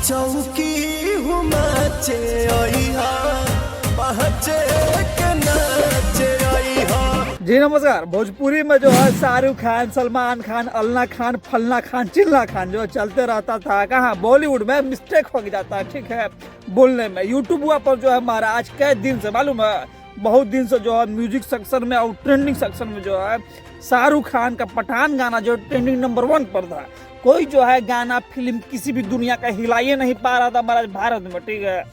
चौकी हुमाचे ओइहा पहचे के नाचे ओइहा। जी नमस्कार। भोजपुरी में जो है शाहरुख खान, सलमान खान, अल्लाह खान, फलना खान, चिल्ला खान जो चलते रहता था, कहाँ बॉलीवुड में मिस्टेक हो जाता है, ठीक है, बोलने में। यूट्यूब पर जो है महाराज कई दिन से मालूम है, बहुत दिन से जो है म्यूजिक सेक्शन में और ट्रेंडिंग सेक्शन में जो है शाहरुख खान का पठान गाना जो ट्रेंडिंग नंबर 1 पर था। कोई जो है गाना फिल्म किसी भी दुनिया का हिलाइए नहीं पा रहा था महाराज भारत में, ठीक है।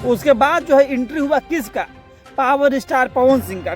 उसके बाद जो है एंट्री हुआ किसका? पावर स्टार पवन सिंह का,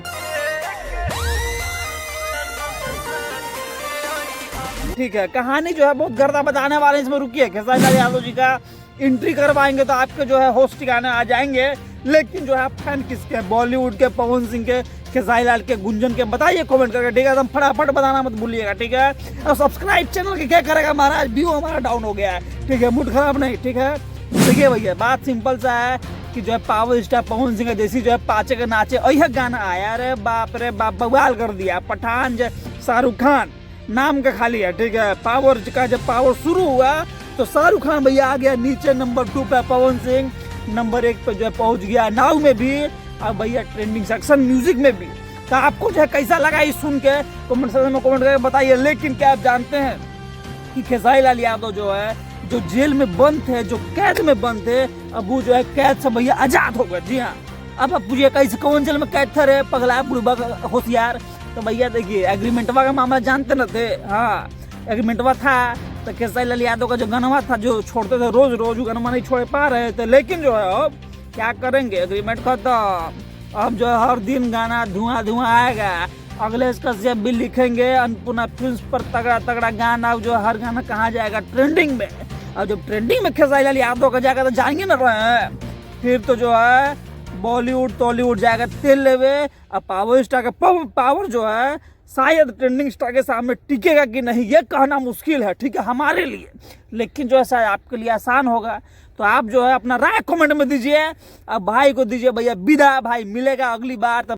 ठीक है। कहानी जो है बहुत गर्दा बताने वाले, इसमें रुकिए। खेसारी लाल यादव जी का एंट्री करवाएंगे तो आपके जो है होस्ट गाने आ जाएंगे, लेकिन जो है फैन किसके? बॉलीवुड के, पवन सिंह के, खेसारी लाल के, गुंजन के, बताइए कमेंट करके, ठीक है। एकदम फटाफट बताना मत भूलिएगा, ठीक है। और सब्सक्राइब चैनल के क्या करेगा महाराज, व्यू हमारा डाउन हो गया है, ठीक है, मूड खराब नहीं, ठीक है। देखिए भैया, बात सिंपल सा है कि जो है पावर स्टार पवन सिंह का जैसी जो है पाचे के नाचे और यह गाना आया, अरे बाप रे बाप, बवाल कर दिया। पठान जो शाहरुख खान नाम का खाली है, ठीक है। पावर का जब पावर शुरू हुआ तो शाहरुख खान भैया आ गया नीचे, नंबर 2 पे पवन सिंह नंबर 1 पे जो है पहुंच गया नाउ में भी, और भैया ट्रेंडिंग सेक्शन म्यूजिक में भी। तो आपको जो है कैसा लगा ये सुन के कमेंट सेक्शन में कमेंट करके बताइए। लेकिन क्या आप जानते हैं कि खेसारी लाल यादव जो है, जो जेल में बंद थे, जो कैद में बंद थे, अब वो जो है कैद से भैया आजाद हो गए। जी हाँ, अब आप पूछिए कैसे, कौन जेल में कैद थे रे पगला बुढ़बा होशियार? तो भैया देखिए, एग्रीमेंटवा का मामला जानते न थे? हाँ, एग्रीमेंटवा था तो खेसारी लाल यादव का जो गनवा था, जो छोड़ते थे रोज रोज, गनवा नहीं छोड़ पा रहे थे। लेकिन जो है अब क्या करेंगे, एग्रीमेंट खत्म। अब जो है हर दिन गाना धुआं धुआं आएगा। अखिलेश कश्यप भी लिखेंगे अन्नपूर्णा फिल्म्स पर तगड़ा तगड़ा गाना, जो हर गाना कहाँ जाएगा? ट्रेंडिंग में। और जब ट्रेंडिंग में खेसारी लाल यादव का जाएगा तो जाएंगे न रहे, फिर तो जो है बॉलीवुड टॉलीवुड जाएगा तेल लेवे। और पावर स्टार का पावर जो है शायद ट्रेंडिंग स्टार के सामने टिकेगा कि नहीं, ये कहना मुश्किल है, ठीक है, हमारे लिए। लेकिन जो है शायद आपके लिए आसान होगा। तो आप जो है अपना राय कमेंट में दीजिए, अब भाई को दीजिए भैया विदा। भाई मिलेगा अगली बार।